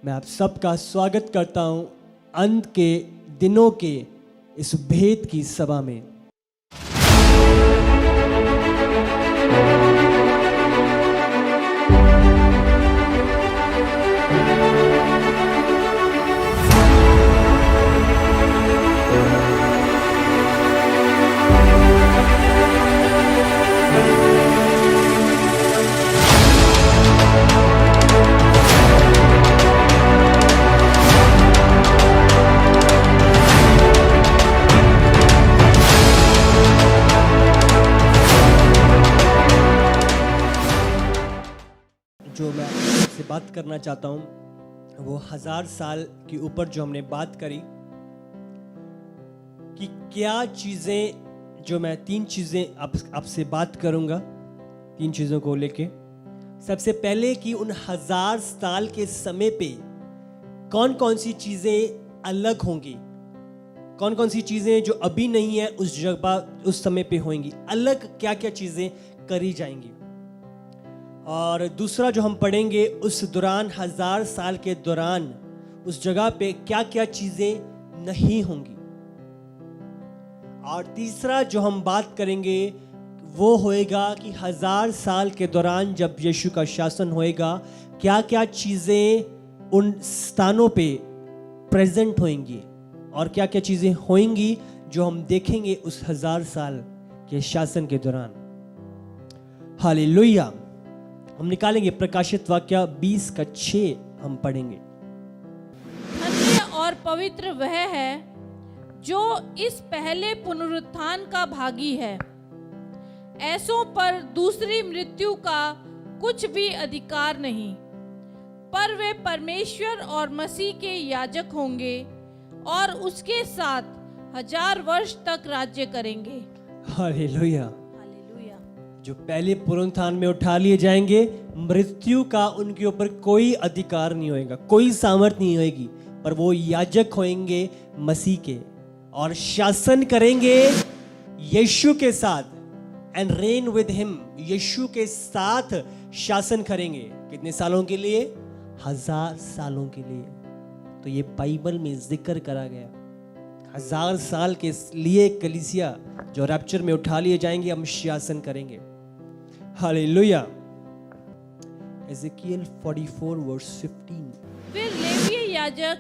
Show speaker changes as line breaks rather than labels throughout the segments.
मैं आप सबका स्वागत करता हूं अंत के दिनों के इस भेद की सभा में। जो मैं आपसे बात करना चाहता हूं वो 1000 साल के ऊपर जो हमने बात करी कि क्या चीज़ें, जो मैं 3 चीज़ें आपसे बात करूंगा, 3 चीज़ों को लेके। सबसे पहले कि उन 1000 साल के समय पे कौन कौन सी चीज़ें अलग होंगी, कौन कौन सी चीज़ें जो अभी नहीं है उस जगह उस समय पे होंगी, अलग क्या क्या चीज़ें करी जाएंगी। और दूसरा जो हम पढ़ेंगे, उस दौरान 1000 साल के दौरान उस जगह पे क्या क्या चीज़ें नहीं होंगी। और तीसरा जो हम बात करेंगे वो होएगा कि 1000 साल के दौरान जब यीशु का शासन होएगा, क्या क्या चीज़ें उन स्थानों पे प्रेजेंट होंगी और क्या क्या चीज़ें होंगी जो हम देखेंगे उस 1000 साल के शासन के दौरान। हालेलुया। हम निकालेंगे प्रकाशित वाक्य 20:6 हम पढ़ेंगे।
धन्य और पवित्र वह है जो इस पहले पुनरुत्थान का भागी है। ऐसों पर दूसरी मृत्यु का कुछ भी अधिकार नहीं, पर वे परमेश्वर और मसीह के याजक होंगे और उसके साथ 1000 वर्ष तक राज्य करेंगे।
हालेलुया। जो पहले पुनरुत्थान में उठा लिए जाएंगे, मृत्यु का उनके ऊपर कोई अधिकार नहीं होएगा, कोई सामर्थ नहीं होएगी, पर वो याजक होंगे मसीह के और शासन करेंगे यीशु के साथ। एंड रेन विद हिम, यीशु के साथ शासन करेंगे। कितने सालों के लिए? 1000 सालों के लिए। तो ये बाइबल में जिक्र करा गया, 1000 साल के लिए कलीसिया जो रैप्चर में उठा लिए जाएंगे, हम शासन करेंगे। हालेलुया। एजेकियल 44:15।
फिर लेवीय याजक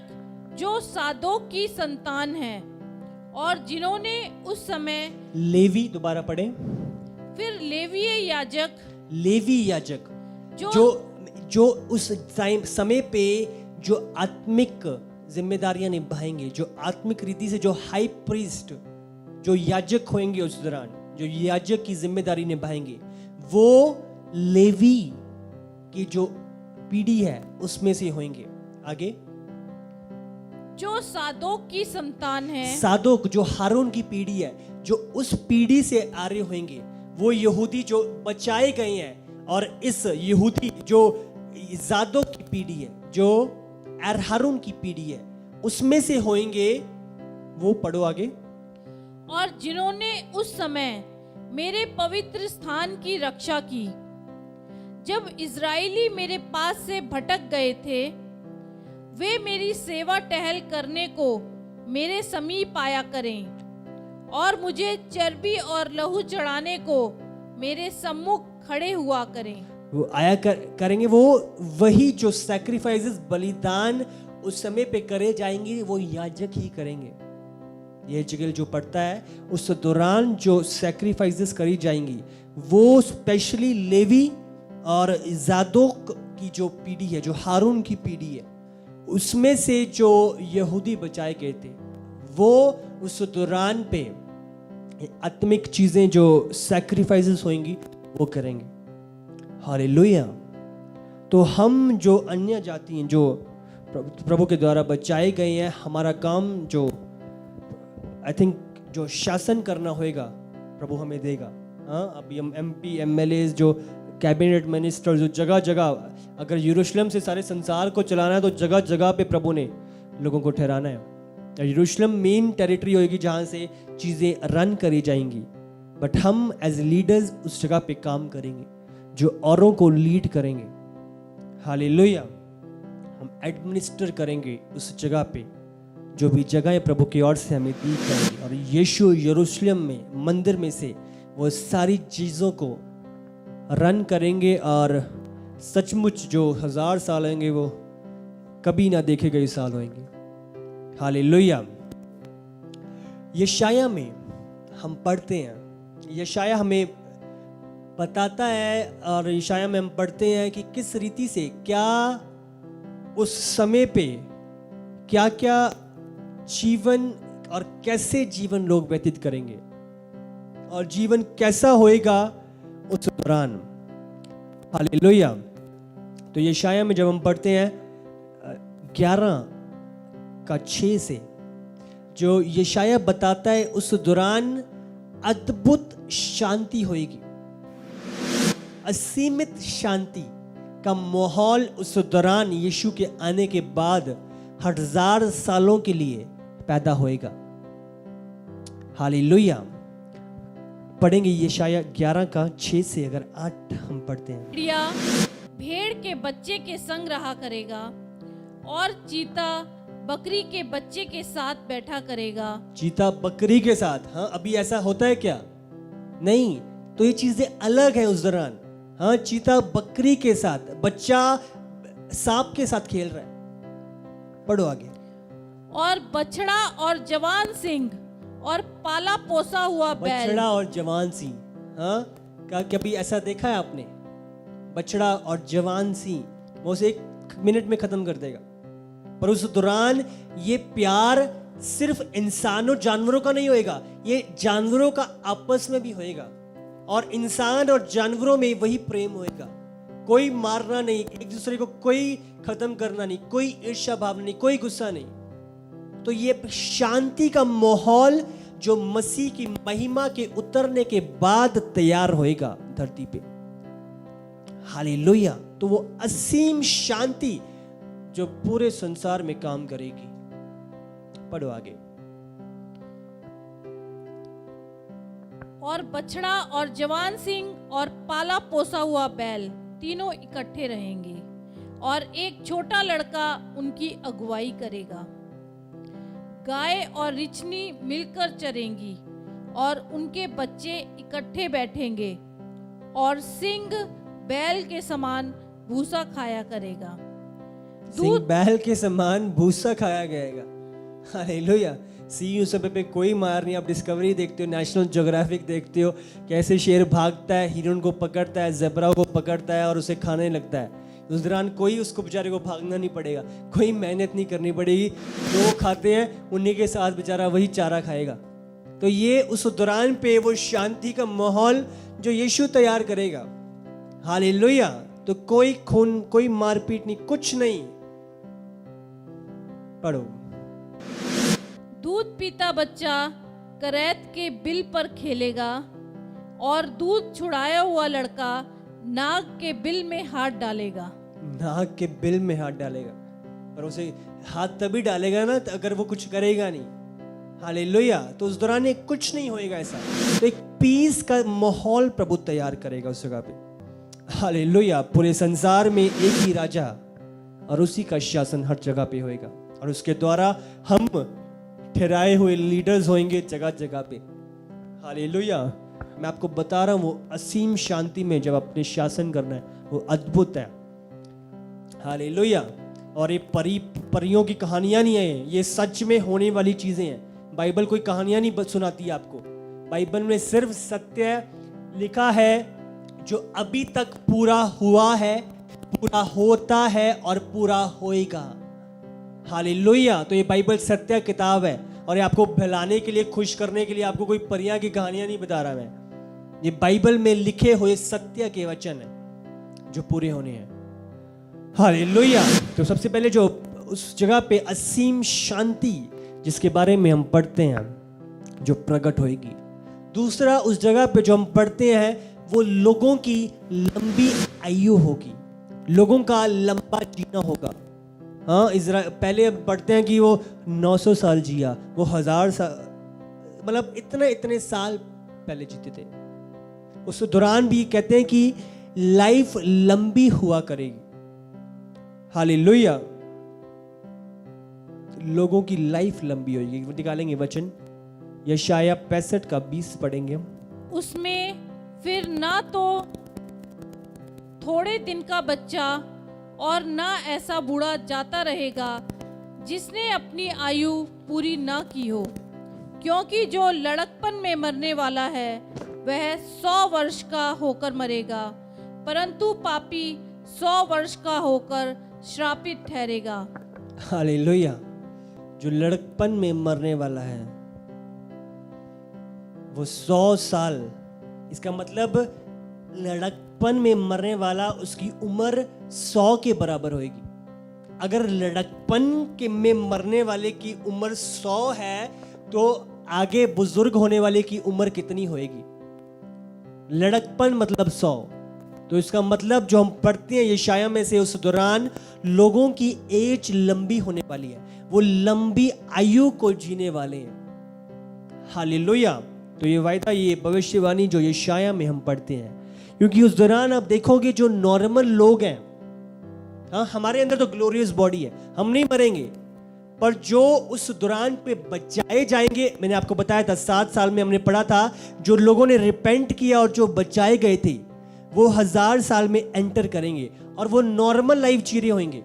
जो सादोक की संतान है और जिन्होंने उस समय
लेवी, दोबारा पढ़ें।
फिर लेवीय याजक,
लेवी याजक जो उस समय पे जो आत्मिक जिम्मेदारियां निभाएंगे, जो आत्मिक रीति से जो हाई प्रीस्ट, जो याजक होंगे उस दौरान, जो याजक की जिम्मेदारी निभाएंगे, वो लेवी की जो पीढ़ी है उसमें से होंगे। आगे,
जो सादोक की संतान है। सादोक
जो हारून की पीढ़ी है, जो उस पीढ़ी से आ रहे होंगे, वो यहूदी जो बचाए गए हैं। और इस यहूदी जो जादोक की पीढ़ी है, जो हारून की पीढ़ी है, उसमें से होंगे वो। पढ़ो आगे।
और जिन्होंने उस समय मेरे पवित्र स्थान की रक्षा की, जब इजराइली मेरे पास से भटक गए थे, वे मेरी सेवा टहल करने को मेरे समीप आया करें और मुझे चर्बी और लहू चढ़ाने को मेरे सम्मुख खड़े हुआ करें।
वो आया करेंगे, वो वही जो सैक्रिफाइसेस, बलिदान उस समय पे करे जाएंगे, वो याजक ही करेंगे। ये जगह जो पड़ता है, उस दौरान जो सैक्रिफाइसेस करी जाएंगी, वो स्पेशली लेवी और जादोक की जो पीढ़ी है, जो हारून की पीढ़ी है, उसमें से जो यहूदी बचाए गए थे, वो उस दौरान पे आत्मिक चीजें जो सैक्रिफाइसेस होंगी वो करेंगे। हालेलुया। तो हम जो अन्य जाति हैं, जो प्रभु के द्वारा बचाए गए हैं, हमारा काम जो आई थिंक जो शासन करना होएगा प्रभु हमें देगा। हाँ, अभी हम MP MLAs, जो कैबिनेट मिनिस्टर, जो जगह जगह, अगर यरूशलेम से सारे संसार को चलाना है तो जगह जगह पे प्रभु ने लोगों को ठहराना है। यरूशलेम मेन टेरिटरी होगी जहाँ से चीज़ें रन करी जाएंगी, बट हम एज लीडर्स उस जगह पे काम करेंगे जो औरों को लीड करेंगे। हालेलुया। हम एडमिनिस्टर करेंगे उस जगह पे, जो भी जगह प्रभु की ओर से हमें दी जाएगी। और यीशु यरूशलेम में मंदिर में से वो सारी चीज़ों को रन करेंगे, और सचमुच जो 1000 साल होंगे वो कभी ना देखे गए साल होंगे। हालेलुया। यशाया में हम पढ़ते हैं, यशाया हमें बताता है, और यशाया में हम पढ़ते हैं कि किस रीति से क्या उस समय पे क्या क्या जीवन और कैसे जीवन लोग व्यतीत करेंगे और जीवन कैसा होएगा उस दौरान। हालेलुया। तो यशाया में जब हम पढ़ते हैं 11:6 से, जो यशाया बताता है उस दौरान अद्भुत शांति होएगी, असीमित शांति का माहौल उस दौरान यीशु के आने के बाद 1000 सालों के लिए पैदा होएगा। हालेलुया। पढ़ेंगे यशाया 11:6 से अगर 8 हम पढ़ते हैं।
चिड़िया भेड़ के बच्चे के संग रहा करेगा और चीता बकरी के बच्चे के साथ बैठा करेगा।
चीता बकरी के साथ, हाँ अभी ऐसा होता है क्या? नहीं, तो ये चीजें अलग है उस दौरान। हाँ, चीता बकरी के साथ, बच्चा सांप के साथ खेल रहा है। पढ़ो आगे।
और बछड़ा और जवान सिंह और पाला पोसा हुआ बैल।
बछड़ा और जवान सिंह, हाँ क्या कभी ऐसा देखा है आपने? बछड़ा और जवान सिंह वो उसे 1 मिनट में खत्म कर देगा, पर उस दौरान ये प्यार सिर्फ इंसानों जानवरों का नहीं होएगा, ये जानवरों का आपस में भी होएगा, और इंसान और जानवरों में वही प्रेम होएगा। कोई मारना नहीं, एक दूसरे को कोई खत्म करना नहीं, कोई ईर्ष्या भाव नहीं, कोई गुस्सा नहीं। तो ये शांति का माहौल जो मसीह की महिमा के उतरने के बाद तैयार होएगा धरती पे। हालेलुया। तो वो असीम शांति जो पूरे संसार में काम करेगी। पढ़ो आगे।
और बछड़ा और जवान सिंह और पाला पोसा हुआ बैल तीनों इकट्ठे रहेंगे, और एक छोटा लड़का उनकी अगुवाई करेगा। गाय और रिछनी मिलकर चरेंगी, और उनके बच्चे इकट्ठे बैठेंगे, और सिंह बैल के समान भूसा खाया करेगा।
सिंह बैल के समान भूसा खाया गएगा। हालेलुया। सी सब पे कोई मार नहीं। आप डिस्कवरी देखते हो, नेशनल ज्योग्राफिक देखते हो, कैसे शेर भागता है, हिरन को पकड़ता है, ज़ेब्रा को पकड़ता है और उसे खाने लगता है। उस दौरान कोई उसको बेचारे को भागना नहीं पड़ेगा, कोई मेहनत नहीं करनी पड़ेगी। जो खाते हैं उन्हीं के साथ बेचारा वही चारा खाएगा। तो ये उस दौरान पे वो शांति का माहौल जो यीशु तैयार करेगा। हालेलुया। तो कोई खून, कोई मारपीट नहीं, कुछ नहीं। पढ़ो।
दूध पीता बच्चा करैत के बिल पर खेलेगा, और दूध छुड़ाया हुआ लड़का नाग के बिल में हाथ डालेगा।
नाग के बिल में हाथ डालेगा, पर उसे हाथ तभी डालेगा ना अगर वो कुछ करेगा नहीं। हालेलुया। तो उस दौरान एक कुछ नहीं होएगा ऐसा। तो एक पीस का माहौल प्रभु तैयार करेगा उस जगह पे। हालेलुया। पूरे संसार में एक ही राजा और उसी का शासन हर जगह पे होएगा, और उसके द्वारा हम ठहराए हुए लीडर्स होंगे जगह जगह पे। हालेलुया। मैं आपको बता रहा हूं, वो असीम शांति में जब अपने शासन करना है वो अद्भुत है। हालेलुया। और ये परियों की कहानियां नहीं है, ये सच में होने वाली चीजें हैं। बाइबल कोई कहानियां नहीं सुनाती है आपको। बाइबल में सिर्फ सत्य लिखा है जो अभी तक पूरा हुआ है, पूरा होता है और पूरा होएगा। हालेलुया। तो ये बाइबल सत्य किताब है, और ये आपको भलाने के लिए, खुश करने के लिए आपको कोई परियां की कहानियां नहीं बता रहा मैं। ये बाइबल में लिखे हुए सत्य के वचन है जो पूरे होने हैं। हालेलुया। तो सबसे पहले जो उस जगह पे असीम शांति जिसके बारे में हम पढ़ते हैं जो प्रकट होएगी। दूसरा, उस जगह पे जो हम पढ़ते हैं वो लोगों की लंबी आयु होगी, लोगों का लंबा जीना होगा। हाँ, पहले पढ़ते हैं कि वो 900 साल जिया, वो 1000 साल, मतलब इतने साल पहले जीते थे। उस दौरान भी कहते हैं कि लाइफ लंबी हुआ करेगी। हालेलुया। लोगों की लाइफ लंबी होगी। वो निकालेंगे वचन, यशाया 65 का 20 पढ़ेंगे हम।
उसमें फिर ना तो थोड़े दिन का बच्चा और ना ऐसा बूढ़ा जाता रहेगा जिसने अपनी आयु पूरी ना की हो, क्योंकि जो लड़कपन में मरने वाला है वह 100 वर्ष का होकर मरेगा, परंतु पापी 100 वर्ष का होकर श्रापित ठहरेगा।
हालेलुया। जो लड़कपन में मरने वाला है वो 100 साल, इसका मतलब लड़कपन में मरने वाला उसकी उम्र 100 के बराबर होगी। अगर लड़कपन के में मरने वाले की उम्र 100 है तो आगे बुजुर्ग होने वाले की उम्र कितनी होगी? लड़कपन मतलब 100। तो इसका मतलब जो हम पढ़ते हैं यशाया में से, उस दौरान लोगों की एज लंबी होने वाली है, वो लंबी आयु को जीने वाले हैं। हालेलुया। तो ये वायदा, ये भविष्यवाणी जो यशाया में हम पढ़ते हैं, क्योंकि उस दौरान आप देखोगे जो नॉर्मल लोग हैं, हाँ हमारे अंदर तो ग्लोरियस बॉडी है, हम नहीं मरेंगे, पर जो उस दौरान पे बचाए जाएंगे, मैंने आपको बताया था 7 साल में हमने पढ़ा था, जो लोगों ने रिपेंट किया और जो बचाए गए थे वो 1000 साल में एंटर करेंगे और वो नॉर्मल लाइफ जी रहे होंगे।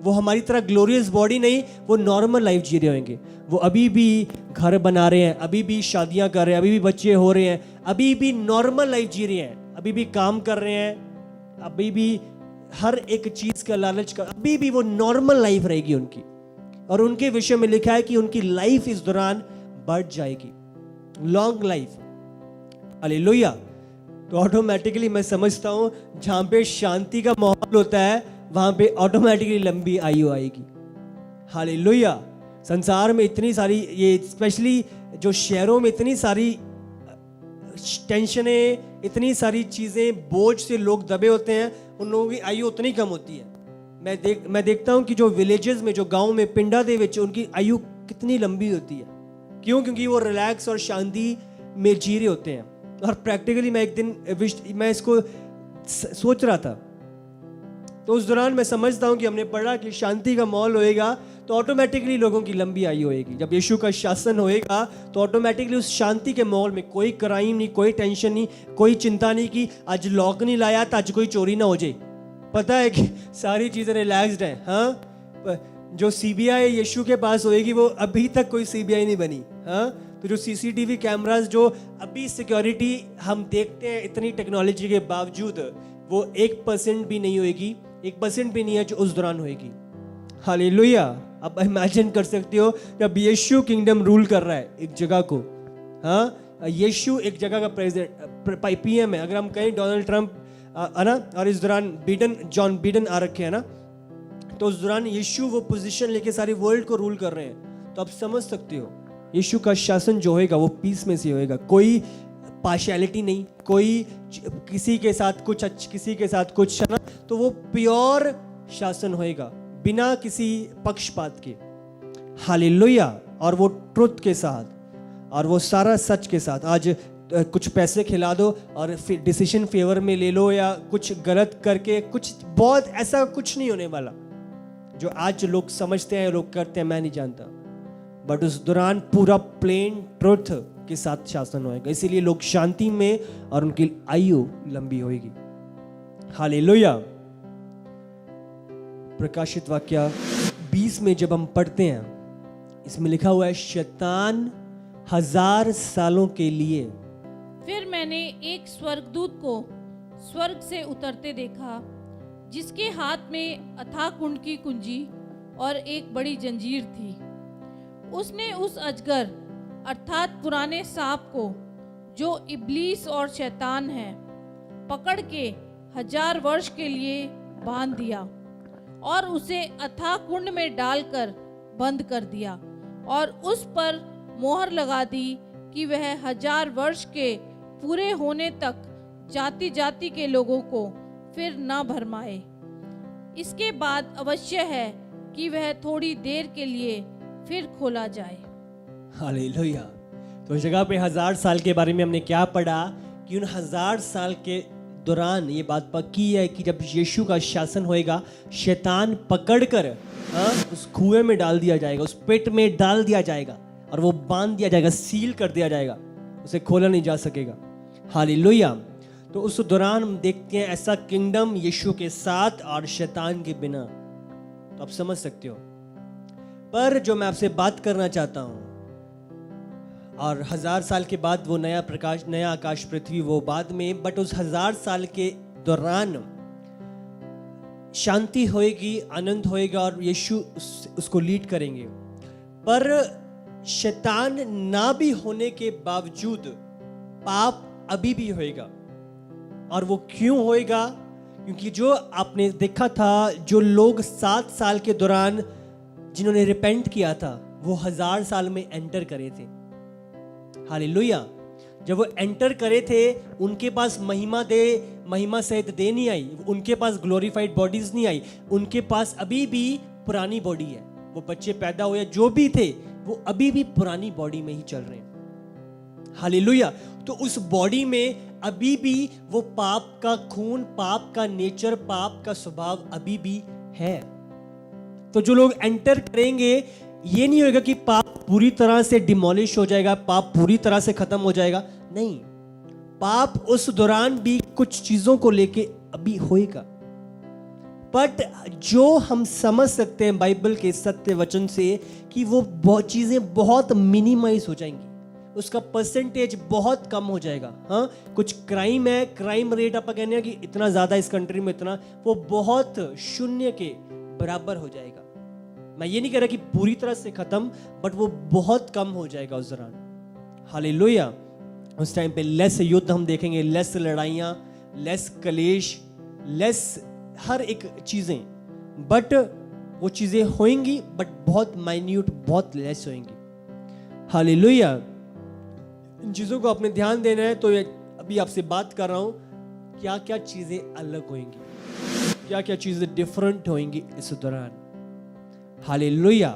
वो हमारी तरह ग्लोरियस बॉडी नहीं, वो नॉर्मल लाइफ जी रहे होंगे। वो अभी भी घर बना रहे हैं, अभी भी शादियां कर रहे हैं, अभी भी बच्चे हो रहे हैं, अभी भी नॉर्मल लाइफ जी रहे हैं, अभी भी काम कर रहे हैं, अभी भी हर एक चीज का लालच कर, अभी भी वो नॉर्मल लाइफ रहेगी उनकी। और उनके विषय में लिखा है कि उनकी लाइफ इस दौरान बढ़ जाएगी, लॉन्ग लाइफ। हालेलुया। तो ऑटोमेटिकली मैं समझता हूं जहां पे शांति का माहौल होता है वहां पे ऑटोमेटिकली लंबी आयु आएगी। हालेलुया। संसार में इतनी सारी, ये स्पेशली जो शहरों में इतनी सारी टेंशनें, इतनी सारी चीजें, बोझ से लोग दबे होते हैं, उन लोगों की आयु उतनी कम होती है। मैं देखता हूं कि जो विलेजेस में, जो गांव में, पिंडा दे विच उनकी आयु कितनी लंबी होती है। क्यों? क्योंकि वो रिलैक्स और शांति में जी रहे होते हैं। और प्रैक्टिकली मैं एक दिन मैं इसको सोच रहा था, तो उस दौरान मैं समझता हूं कि हमने पढ़ा कि शांति का माहौल होएगा तो ऑटोमेटिकली लोगों की लंबी आयु होएगी। जब यीशु का शासन होएगा तो ऑटोमेटिकली उस शांति के माहौल में कोई क्राइम नहीं, कोई टेंशन नहीं, कोई चिंता नहीं कि आज लॉक नहीं लाया तो आज कोई चोरी ना हो जाए। पता है कि सारी चीजें रिलैक्स्ड हैं। हाँ, जो सीबीआई यीशु के पास होएगी वो अभी तक कोई सीबीआई नहीं बनी। हाँ, तो जो सीसीटीवी कैमरास, जो अभी सिक्योरिटी हम देखते हैं इतनी टेक्नोलॉजी के बावजूद, वो 1% भी नहीं होएगी, 1% भी नहीं है जो उस दौरान होएगी। हालेलुया। अब इमेजिन कर सकते हो जब यीशु किंगडम रूल कर रहा है एक जगह को। हाँ, यीशु एक जगह का प्रेसिडेंट, पीएम है। अगर हम कहें डोनाल्ड ट्रंप है ना, और इस दौरान जॉन बिडेन आ रखे हैं ना, तो उस दौरान यीशु वो पोजीशन लेके सारी वर्ल्ड को रूल कर रहे हैं। तो आप समझ सकते हो यीशु का शासन जो होएगा वो पीस में से होएगा, कोई पार्शियलिटी नहीं, कोई किसी के साथ कुछ किसी के साथ कुछ, है ना। तो वो प्योर शासन होएगा बिना किसी पक्षपात के। हालेलुया। और वो ट्रुथ के साथ और वो सारा सच के साथ। आज कुछ पैसे खिला दो और डिसीजन फेवर में ले लो, या कुछ गलत करके कुछ, बहुत ऐसा कुछ नहीं होने वाला जो आज लोग समझते हैं, लोग करते हैं, मैं नहीं जानता। बट उस दौरान पूरा प्लेन ट्रुथ के साथ शासन होएगा, इसीलिए लोग शांति में और उनकी आयु लंबी होगी। हालेलुया। प्रकाशित वाक्य 20 में जब हम पढ़ते हैं, इसमें लिखा हुआ है शैतान 1000 सालों के लिए।
फिर मैंने एक स्वर्गदूत को स्वर्ग से उतरते देखा, जिसके हाथ में अथाह कुंड की कुंजी और एक बड़ी जंजीर थी। उसने उस अजगर अर्थात पुराने सांप को, जो इब्लीस और शैतान है, पकड़ के 1000 वर्ष के लिए बांध दिया और उसे अथाह कुंड में डालकर बंद कर दिया और उस पर मोहर लगा दी कि वह 1000 वर्ष के पूरे होने तक जाति जाति के लोगों को फिर न भरमाए। इसके बाद अवश्य है कि वह थोड़ी देर के लिए फिर खोला जाए।
हालेलुया। तो इस जगह पे 1000 साल के बारे में हमने क्या पढ़ा कि उन 1000 साल के दौरान ये बात पक्की है कि जब यीशु का शासन होएगा, शैतान पकड़कर उस कुएं में डाल दिया जाएगा, उस पेट में डाल दिया जाएगा और वो बांध दिया जाएगा, सील कर दिया जाएगा, उसे खोला नहीं जा सकेगा। हालेलुया। तो उस दौरान हम देखते हैं ऐसा किंगडम यीशु के साथ और शैतान के बिना। तो आप समझ सकते हो। पर जो मैं आपसे बात करना चाहता हूं, और 1000 साल के बाद वो नया प्रकाश, नया आकाश पृथ्वी, वो बाद में, बट उस 1000 साल के दौरान शांति होएगी, आनंद होएगा और यीशु उसको लीड करेंगे। पर शैतान ना भी होने के बावजूद पाप अभी भी होएगा। और वो क्यों होएगा? क्योंकि जो आपने देखा था, जो लोग 7 साल के दौरान जिन्होंने रिपेंट किया था, वो 1000 साल में एंटर करे थे। हालेलुया। जब वो एंटर करे थे, उनके पास महिमा सहित दे नहीं आई, उनके पास ग्लोरीफाइड बॉडीज नहीं आई, उनके पास अभी भी पुरानी बॉडी है। वो बच्चे पैदा हुए जो भी थे, वो अभी भी पुरानी बॉडी में ही चल रहे हैं। हालेलुया। तो उस बॉडी में अभी भी वो पाप का खून, पाप का नेचर, पाप का स्वभाव अभी भी है। तो जो लोग एंटर करेंगे, ये नहीं होगा कि पाप पूरी तरह से डिमोलिश हो जाएगा, पाप पूरी तरह से खत्म हो जाएगा। नहीं, पाप उस दौरान भी कुछ चीजों को लेके अभी होएगा। बट जो हम समझ सकते हैं बाइबल के सत्य वचन से कि वो बहुत चीजें बहुत मिनिमाइज हो जाएंगी, उसका परसेंटेज बहुत कम हो जाएगा। हाँ, कुछ क्राइम है, क्राइम रेट आप कहने कि इतना ज्यादा इस कंट्री में, इतना, वो बहुत शून्य के बराबर हो जाएगा। मैं ये नहीं कह रहा कि पूरी तरह से खत्म, बट वो बहुत कम हो जाएगा उस दौरान। हालेलुया। उस टाइम पे लेस युद्ध हम देखेंगे, लेस लड़ाइयां, लेस कलेश, लेस हर एक चीजें, बट वो चीजें होंगी, बट बहुत माइन्यूट, बहुत लेस होंगी। हालेलुया। इन चीजों को आपने ध्यान देना है। तो अभी आपसे बात कर रहा हूं, क्या क्या चीजें अलग होंगी, क्या क्या चीजें डिफरेंट होंगी इस दौरान। हालेलुया।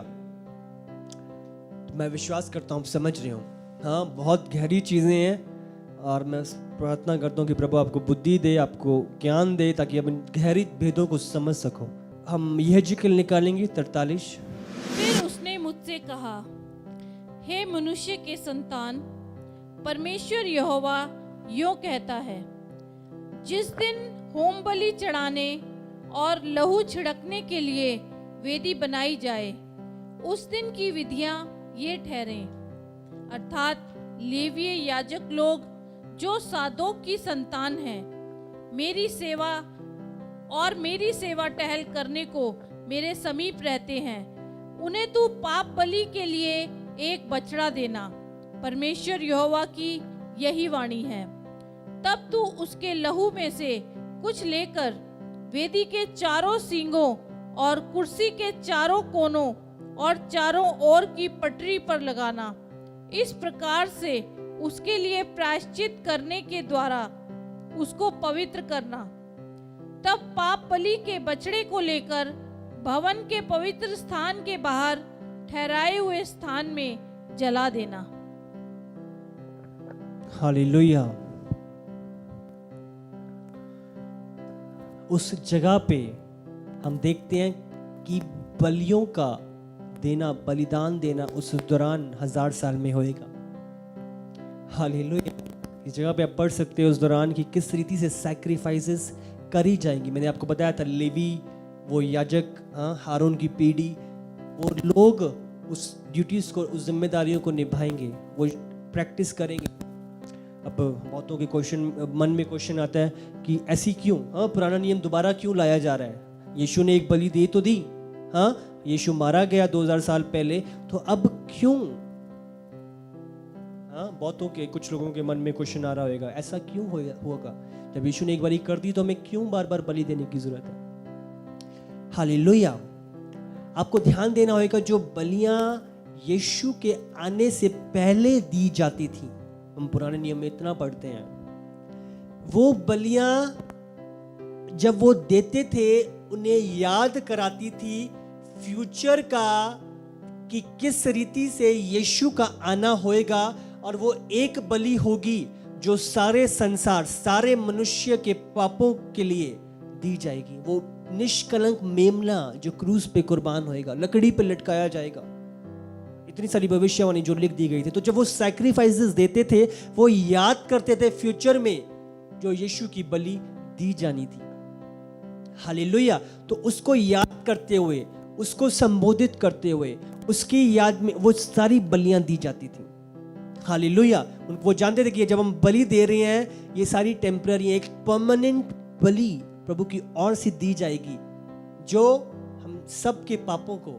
मैं विश्वास करता हूं आप समझ रहे हो। हाँ, बहुत गहरी चीजें हैं और मैं प्रार्थना करता हूं कि प्रभु आपको बुद्धि दे, आपको ज्ञान दे, ताकि आप इन गहरी भेदों को समझ सको। हम यह जिक्र निकालेंगे 43।
फिर उसने मुझसे कहा, हे मनुष्य के संतान, परमेश्वर यहोवा यूं कहता है, जिस दिन होम बलि चढ़ाने और लहू छिड़कने के लिए वेदी बनाई जाए, उस दिन की विधियां ये ठहरें, अर्थात लेवीय याजक लोग जो सादोक की संतान हैं, मेरी सेवा टहल करने को मेरे समीप रहते हैं, उन्हें तू पाप बलि के लिए एक बछड़ा देना। परमेश्वर यहोवा की यही वाणी है। तब तू उसके लहू में से कुछ लेकर वेदी के चारों सींगों और कुर्सी के चारों कोनों और चारों ओर की पटरी पर लगाना। इस प्रकार से उसके लिए प्रायश्चित करने के द्वारा उसको पवित्र करना। तब पाप बलि के बछड़े को लेकर भवन के पवित्र स्थान के बाहर ठहराए हुए स्थान में जला देना।
हालेलुया। उस जगह पे हम देखते हैं कि बलियों का देना, बलिदान देना उस दौरान 1000 साल में होएगा। हालेलुया। इस जगह पे आप पढ़ सकते हो उस दौरान कि किस रीति से सैक्रिफाइसेस करी जाएंगी। मैंने आपको बताया था, लेवी, वो याजक, हारून की पीढ़ी, वो लोग उस ड्यूटीज को, उस जिम्मेदारियों को निभाएंगे, वो प्रैक्टिस करेंगे। अब बहुतों के मन में क्वेश्चन आता है कि ऐसी क्यों, पुराना नियम दोबारा क्यों लाया जा रहा है? यीशु ने एक बलि दे तो दी, यीशु मारा गया 2000 साल पहले, तो अब क्यों? बहुतों के, कुछ लोगों के मन में क्वेश्चन आ रहा होगा, ऐसा क्यों होगा? जब यीशु ने एक बार कर दी तो हमें क्यों बार बार बलि देने की जरूरत है? हालेलुया। आपको ध्यान देना होगा, जो बलियां यीशु के आने से पहले दी जाती थी, हम पुराने नियम में इतना पढ़ते हैं, वो बलियां जब वो देते थे, उन्हें याद कराती थी फ्यूचर का, कि किस रीति से यीशु का आना होएगा और वो एक बलि होगी जो सारे संसार, सारे मनुष्य के पापों के लिए दी जाएगी। वो निष्कलंक मेमना जो क्रूस पे कुर्बान होएगा, लकड़ी पे लटकाया जाएगा। इतनी सारी भविष्यवाणी जो लिख दी गई थी। तो जब वो सैक्रिफाइसेस देते थे, वो याद करते थे फ्यूचर में जो यीशु की बलि दी जानी थी। हालेलुया। तो उसको याद करते हुए, उसको संबोधित करते हुए, उसकी याद में वो सारी बलियां दी जाती थी। हालेलुया। वो जानते थे कि जब हम बलि दे रहे हैं, ये सारी टेम्पररी, एक परमानेंट बलि प्रभु की ओर से दी जाएगी जो हम सबके पापों को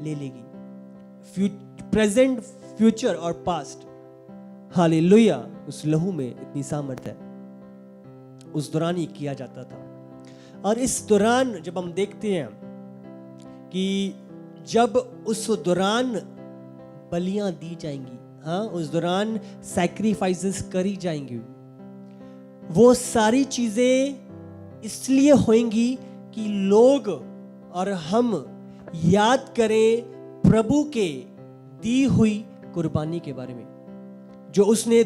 ले लेगी, प्रेजेंट, फ्यूचर और पास्ट। हालेलुया। उस लहू में इतनी सामर्थ्य है। उस दौरान ये किया जाता था। और इस दौरान जब हम देखते हैं कि जब उस दौरान बलियां दी जाएंगी, हाँ, उस दौरान सैक्रिफाइसेस करी जाएंगी, वो सारी चीजें इसलिए होंगी कि लोग और हम याद करें प्रभु के दी हुई कुर्बानी के बारे में, जो उसने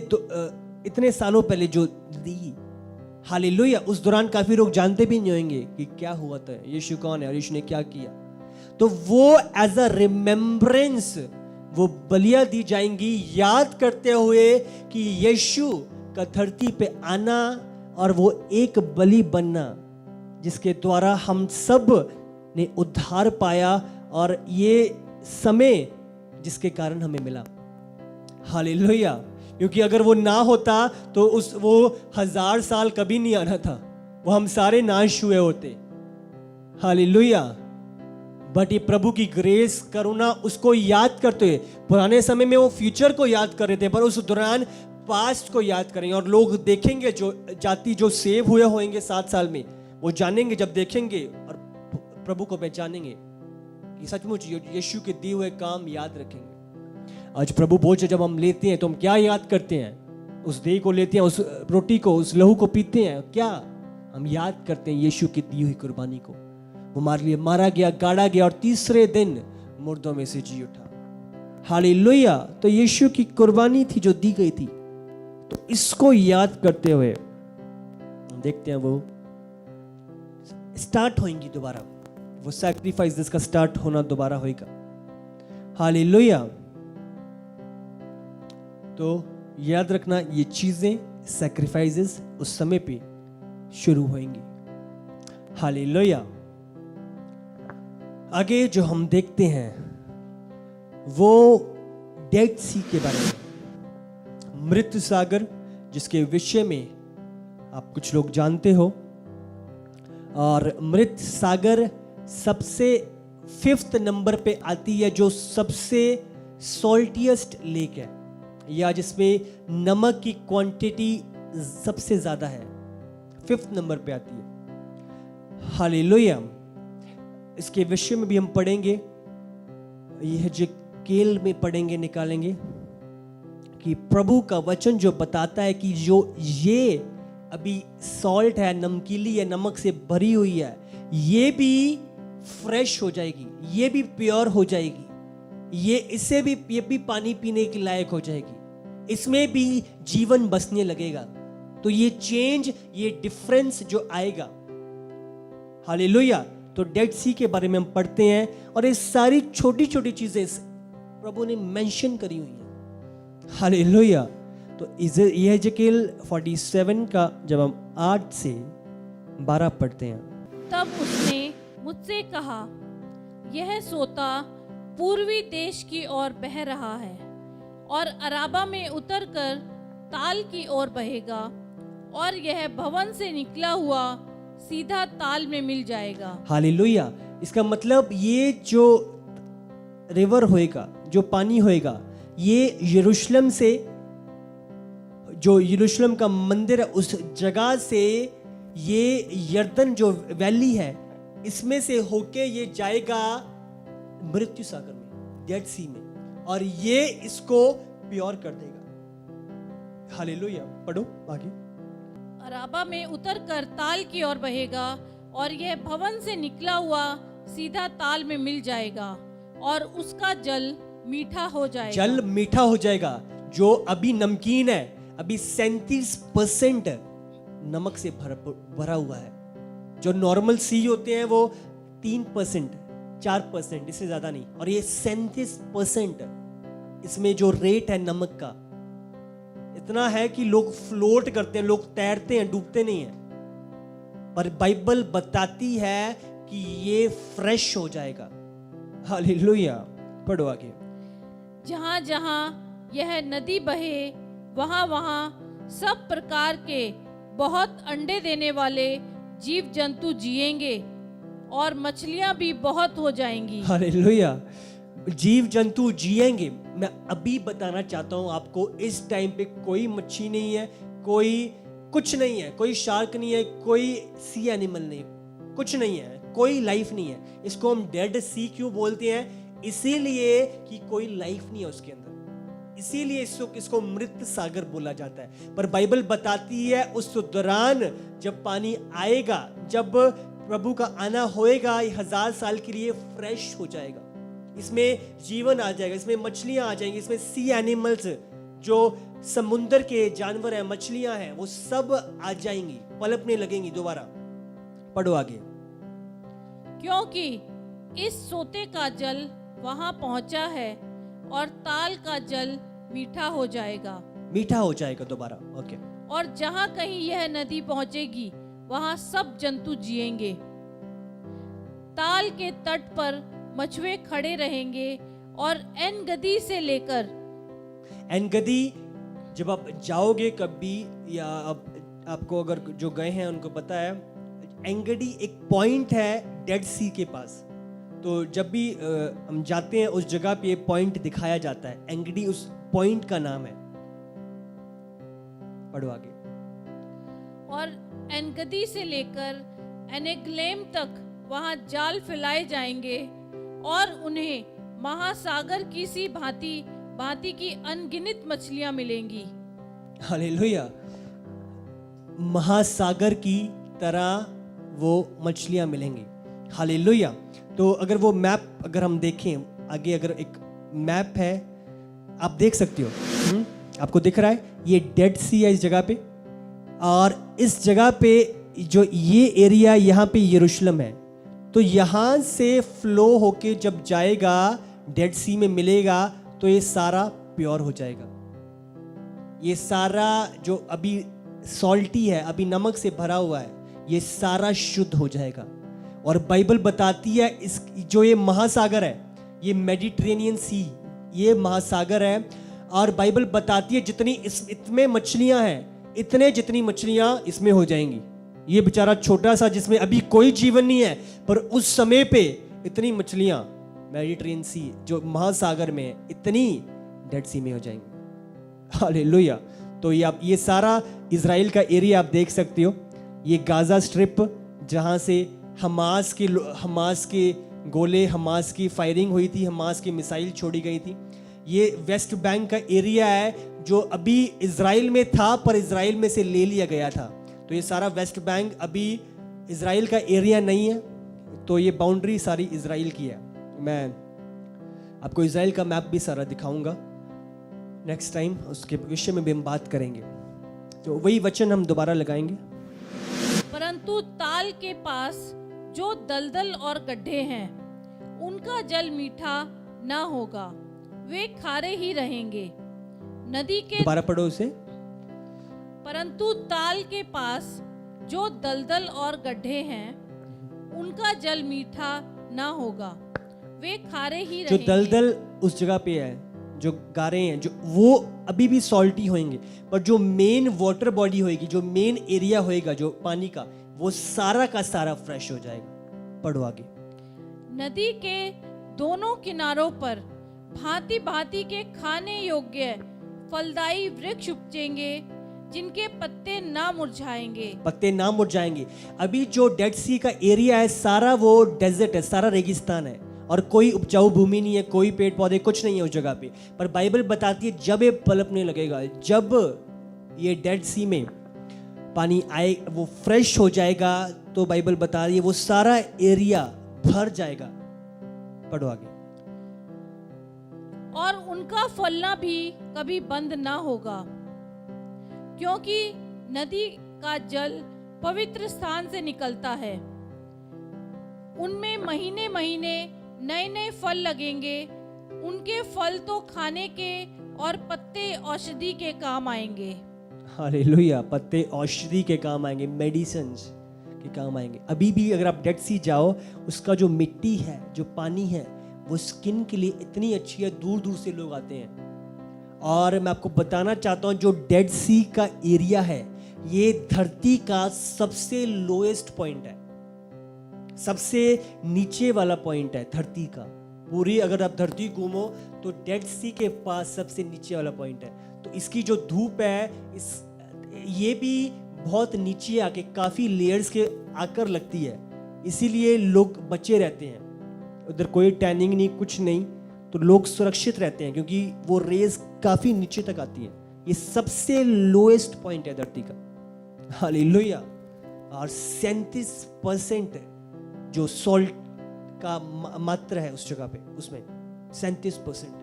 इतने सालों पहले जो दी। हालेलुया। उस दौरान काफी लोग जानते भी नहीं होंगे कि क्या हुआ था, यीशु कौन है और यीशु ने क्या किया। तो वो एज अ रिमेम्बरेंस वो बलियां दी जाएंगी, याद करते हुए कि यीशु का धरती पे आना और वो एक बलि बनना जिसके द्वारा हम सब ने उद्धार पाया, और ये समय जिसके कारण हमें मिला। हालेलुया। क्योंकि अगर वो ना होता तो वो 1000 साल कभी नहीं आना था, वो हम सारे नाश हुए होते। हालेलुया। बट ये प्रभु की ग्रेस, करुणा, उसको याद करते हुए, पुराने समय में वो फ्यूचर को याद कर रहे थे, पर उस दौरान पास्ट को याद करेंगे। और लोग देखेंगे, जो जाति जो सेव हुए होंगे 7 साल में, वो जानेंगे, जब देखेंगे और प्रभु को पहचानेंगे कि सचमुच यीशु के दिए हुए काम याद रखेंगे। आज प्रभु भोज जब हम लेते हैं तो हम क्या याद करते हैं? उस देह को लेते हैं, उस रोटी को, उस लहू को पीते हैं। क्या हम याद करते हैं? यीशु की दी हुई कुर्बानी को। वो हमारे लिए मारा गया, गाड़ा गया और तीसरे दिन मुर्दों में से जी उठा। हालेलुया। तो यीशु की कुर्बानी थी जो दी गई थी। तो इसको याद करते हुए हम देखते हैं वो स्टार्ट होंगी दोबारा, वो सैक्रिफाइस का स्टार्ट होना दोबारा होगा। हालेलुया। तो याद रखना, ये चीजें, सैक्रिफाइसेस उस समय पे शुरू होंगी। हालेलुया। आगे जो हम देखते हैं वो डेड सी के बारे में, मृत सागर, जिसके विषय में आप कुछ लोग जानते हो। और मृत सागर सबसे 5th नंबर पे आती है, जो सबसे सॉल्टिएस्ट लेक है, या जिसमें नमक की क्वांटिटी सबसे ज्यादा है, 5th नंबर पे आती है। हालेलुया। इसके विषय में भी हम पढ़ेंगे, यह जो केल में पढ़ेंगे, निकालेंगे कि प्रभु का वचन जो बताता है कि जो ये अभी सॉल्ट है, नमकीली है, नमक से भरी हुई है, ये भी फ्रेश हो जाएगी, ये भी प्योर हो जाएगी, ये भी पानी पीने के लायक हो जाएगी, इसमें भी जीवन बसने लगेगा। तो ये चेंज, ये डिफरेंस जो आएगा। हालेलुया। तो डेड सी के बारे में हम पढ़ते हैं, और ये सारी छोटी छोटी चीजें प्रभु ने मेंशन करी हुई हैं। हालेलुया। तो यहेजकेल 47 का जब हम 8 से 12 पढ़ते हैं,
तब उसने मुझसे कहा, यह सोता पूर्वी देश की ओर बह रहा है और अराबा में उतरकर ताल की ओर बहेगा, और यह भवन से निकला हुआ सीधा ताल में मिल जाएगा। हालेलुया।
इसका मतलब ये जो रिवर होएगा, जो पानी होएगा, ये यरूशलेम से, जो यरूशलेम का मंदिर है, उस जगह से, ये यर्दन जो वैली है, इसमें से होके ये जाएगा मृत्यु सागर में, डेड सी में, और ये इसको प्योर कर देगा। हालेलुया। पढ़ो आगे।
अराबा में उतरकर ताल की ओर बहेगा, और यह भवन से निकला हुआ सीधा ताल में मिल जाएगा, और उसका जल मीठा हो जाएगा।
जल मीठा हो जाएगा। जो अभी नमकीन है, अभी 37% नमक से भरा हुआ है। जो नॉर्मल सी होते हैं वो 3%, 4%, इससे ज्यादा नहीं। और ये 37% इसमें जो रेट है नमक का इतना है कि लोग फ्लोट करते हैं, लोग तैरते हैं, डूबते नहीं हैं। पर बाइबल बताती है कि ये फ्रेश हो जाएगा। हालेलुया। पढ़ो आगे।
जहाँ जहाँ यह नदी बहे वहाँ वहाँ सब प्रकार के बहुत अंडे देने वाले जीव जंतु जिएंगे और मछलियां भी बहुत हो जाएंगी।
हालेलुया। जीव जंतु जिएंगे। मैं अभी बताना चाहता हूं आपको, इस टाइम पे कोई मच्छी नहीं है, कोई कुछ नहीं है, कोई शार्क नहीं है, कोई सी एनिमल नहीं, कुछ नहीं है, कोई लाइफ नहीं है। इसको हम डेड सी क्यों बोलते हैं? इसीलिए कि कोई लाइफ नहीं है उसके अंदर, इसीलिए इसको मृत सागर बोला जाता है। पर बाइबल बताती है उस दौरान जब पानी आएगा, जब प्रभु का आना होएगा, 1000 साल के लिए फ्रेश हो जाएगा, इसमें जीवन आ जाएगा, इसमें मछलियां आ जाएंगी, इसमें सी एनिमल्स जो समुद्र के जानवर हैं, मछलियां हैं, वो सब आ जाएंगी, पलपने लगेंगी दोबारा। पढ़ो आगे।
क्योंकि इस सोते का जल वहां पहुंचा है और ताल का जल मीठा हो जाएगा।
मीठा हो जाएगा दोबारा। ओके।
और जहां कहीं यह नदी पहुंचेगी वहां सब जंतु जिएंगे। ताल के तट पर मछुए खड़े रहेंगे और एन गदी से लेकर,
एन गदी जब आप जाओगे कभी, या आपको अगर जो गए हैं उनको पता है, एंगडी एक पॉइंट है डेड सी के पास। तो जब भी हम जाते हैं उस जगह पे पॉइंट दिखाया जाता है, एंगडी उस पॉइंट का नाम है। पढ़ो आगे।
और एनगदी से लेकर एनेग्लेम तक वहां जाल फैलाए जाएंगे और उन्हें महासागर की सी भांति भांति की अनगिनत मछलियां मिलेंगी।
हालेलुया। महासागर की तरह वो मछलियां मिलेंगी। हालेलुया। तो अगर वो मैप अगर हम देखें आगे, अगर एक मैप है आप देख सकते हो, आपको दिख रहा है ये डेड सी है इस जगह पे, और इस जगह पे जो ये एरिया यहाँ पे यरूशलेम है। तो यहाँ से फ्लो होके जब जाएगा डेड सी में मिलेगा तो ये सारा प्योर हो जाएगा। ये सारा जो अभी सॉल्टी है, अभी नमक से भरा हुआ है, ये सारा शुद्ध हो जाएगा। और बाइबल बताती है इस जो ये महासागर है, ये मेडिटेरेनियन सी, ये महासागर है। और बाइबल बताती है जितनी इसमें मछलियां हैं, इतने जितनी मछलियां इसमें हो जाएंगी। ये बेचारा छोटा सा जिसमें अभी कोई जीवन नहीं है, पर उस समय पे इतनी मछलियां मेडिटेरेनियन सी जो महासागर में है, इतनी डेड सी में हो जाएंगी। हालेलुया। तो ये आप ये सारा इजराइल का एरिया आप देख सकते हो। ये गाजा स्ट्रिप जहां से हमास के गोले, हमास की फायरिंग हुई थी, हमास की मिसाइल छोड़ी गई थी। ये वेस्ट बैंक का एरिया है जो अभी इजराइल में था पर इजराइल में से ले लिया गया था। तो ये सारा वेस्ट बैंक अभी इजराइल का एरिया नहीं है, तो ये बाउंड्री सारी इजराइल की है। मैं आपको इजराइल का मैप भी सारा दिखाऊंगा नेक्स्ट टाइम, उसके विषय में भी हम बात करेंगे। तो वही वचन हम दोबारा लगाएंगे।
परंतु ताल के पास जो दलदल और गड्ढे हैं उनका जल मीठा ना होगा, वे खारे ही रहेंगे। नदी के
दोबारा पढ़ो उसे।
परंतु ताल के पास जो दलदल और गड्ढे हैं उनका जल मीठा ना होगा, वे खारे ही
जो
रहेंगे।
दलदल उस जगह पे है, जो गारे हैं, जो वो अभी भी सॉल्टी होंगे, पर जो मेन वाटर बॉडी होएगी, जो मेन एरिया होएगा जो पानी का, वो सारा का सारा फ्रेश हो जाएगा। पढ़ो आगे।
नदी के दोनों किनारों पर भांति भांति के खाने योग्य फलदायी वृक्ष उपजेंगे जिनके पत्ते ना मुरझाएंगे।
पत्ते ना मुरझाएंगे। अभी जो डेड सी का एरिया है सारा वो डेजर्ट है, सारा रेगिस्तान है और कोई उपजाऊ भूमि नहीं है, कोई पेड़ पौधे कुछ नहीं है उस जगह पे। पर बाइबल बताती है जब ये पलपने लगेगा, जब ये डेड सी में पानी आए, वो फ्रेश हो जाएगा, तो बाइबल बता रही है वो सारा एरिया भर जाएगा। पढ़ो आगे।
और उनका फलना भी कभी बंद ना होगा, क्योंकि नदी का जल पवित्र स्थान से निकलता है। उनमें महीने महीने नए नए फल लगेंगे। उनके फल तो खाने के और पत्ते औषधि के काम आएंगे।
हालेलुया। पत्ते औषधि के काम आएंगे, मेडिसिन्स के काम आएंगे। अभी भी अगर आप डेड सी जाओ, उसका जो मिट्टी है, जो पानी है, वो स्किन के लिए इतनी अच्छी है, दूर दूर से लोग आते हैं। और मैं आपको बताना चाहता हूँ, जो डेड सी का एरिया है, ये धरती का सबसे लोएस्ट पॉइंट है, सबसे नीचे वाला पॉइंट है धरती का। पूरी अगर आप धरती घूमो तो डेड सी के पास सबसे नीचे वाला पॉइंट है। तो इसकी जो धूप है, ये भी बहुत नीचे आके काफ़ी लेयर्स के आकर लगती है, इसीलिए लोग बचे रहते हैं। उधर कोई टैनिंग नहीं, कुछ नहीं, तो लोग सुरक्षित रहते हैं क्योंकि वो रेज काफ़ी नीचे तक आती है। ये सबसे लोएस्ट पॉइंट है धरती का। हालेलुया। और 37% जो सॉल्ट का मात्रा है उस जगह पे, उसमें 37%,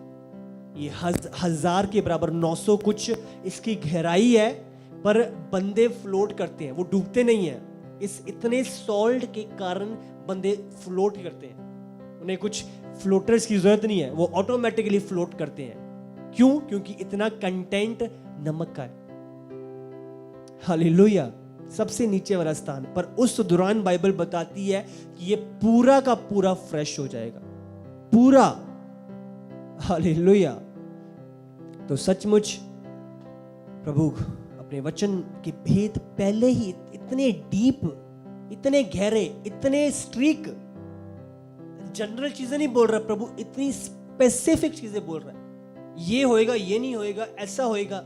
ये 1000 के बराबर, 900 कुछ इसकी गहराई है, पर बंदे फ्लोट करते हैं, वो डूबते नहीं हैं। इस इतने सॉल्ट के कारण बंदे फ्लोट करते हैं, उन्हें कुछ फ्लोटर्स की जरूरत नहीं है, वो ऑटोमेटिकली फ्लोट करते हैं। क्यों? क्योंकि इतना कंटेंट नमक का है। हालेलुया। सबसे नीचे वाला स्थान, पर उस दौरान बाइबल बताती है कि ये पूरा का पूरा फ्रेश हो जाएगा, पूरा। हालेलुया। तो सचमुच प्रभु अपने वचन के भेद पहले ही इतने डीप, इतने गहरे, इतने स्ट्रीक, जनरल चीजें नहीं बोल रहा प्रभु, इतनी स्पेसिफिक चीजें बोल रहा है। ये होएगा, ये नहीं होएगा, ऐसा होएगा।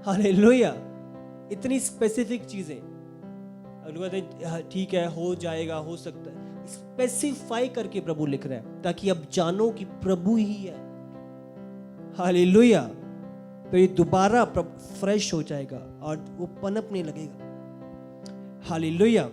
हालेलुया। इतनी स्पेसिफिक चीजें। ठीक है, हो जाएगा, हो सकता है, स्पेसिफाई करके प्रभु लिख रहा है, ताकि अब जानो कि प्रभु ही है। हालेलुया। तो ये दोबारा फ्रेश हो जाएगा और वो पनपने लगेगा। हालेलुया।